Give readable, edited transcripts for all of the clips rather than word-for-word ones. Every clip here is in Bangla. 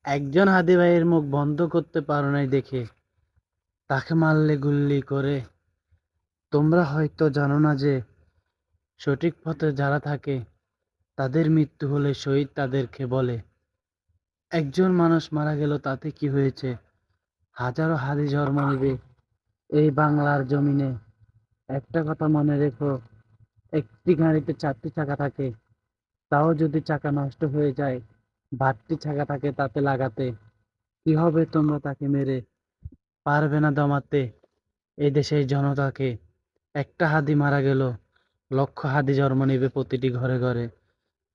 একজন হাদি ভাইয়ের মুখ বন্ধ করতে পারো নাই দেখে তাকে মারলে গুল্লি করে। তোমরা হয়তো জানো না যে সঠিক পথে যারা থাকে তাদের মৃত্যু হলে শহীদ তাদেরকে বলে। একজন মানুষ মারা গেল তাতে কি হয়েছে? হাজারো হাদি জন্ম নেবে এই বাংলার জমিনে। একটা কথা মনে রেখো, একটি গাড়িতে 4টি চাকা থাকে, তাও যদি চাকা নষ্ট হয়ে যায়, 12টি চাকা থাকে তাতে লাগাতে। কি হবে তোমরা তাকে মেরে? পারবে না দমাতে এই দেশের জনতাকে। একটা হাদি মারা গেল, লক্ষ হাদি জন্ম নেবে প্রতিটি ঘরে ঘরে।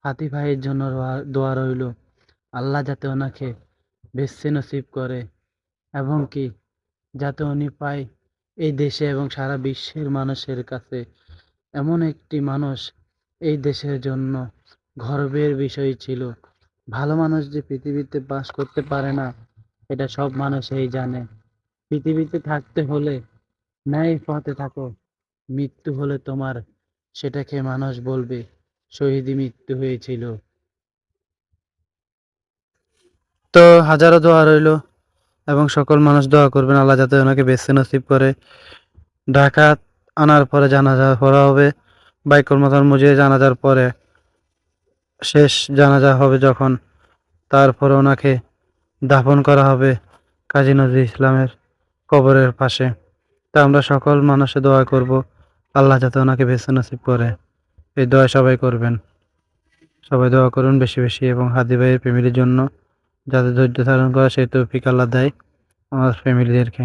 হাদি ভাইয়ের জন্য দোয়া রইল, আল্লাহ যাতে ওনাকে বেশি নসিব করে, এবং কি যাতে উনি পায় এই দেশে এবং সারা বিশ্বের মানুষের কাছে এমন একটি মানুষ এই দেশের জন্য গর্বের বিষয় ছিল। ভালো মানুষ যে পৃথিবীতে বাস করতে পারে না, এটা সব মানুষই জানে। পৃথিবীতে থাকতে হলে ন্যায় পথে থাকো, মৃত্যু হলে তোমার সেটাকে মানুষ বলবে শহীদ মৃত্যু হয়েছিল। তো হাজারো দোয়া রইল, এবং সকল মানুষ দোয়া করবেন আল্লাহ যাতে ওনাকে বেঁচে নসিব করে। ঢাকা আনার পরে জানাজা পড়া হবে, বাইকুল মাতার মুজিয়ে জানাজার পরে শেষ জানাজা হবে যখন, তারপরে ওনাকে দাফন করা হবে কাজী নজরুল ইসলামের কবরের পাশে। তা আমরা সকল মানুষে দোয়া করব আল্লাহ যাতে ওনাকে বেঁচে নসিব করে। এই দোয়া সবাই করবেন, সবাই দোয়া করুন বেশি বেশি, এবং হাদি ভাইয়ের ফ্যামিলির জন্য যাতে ধৈর্য ধারণ করা সেই তৌফিক আল্লাহ দেয় আমার ফ্যামিলিদেরকে।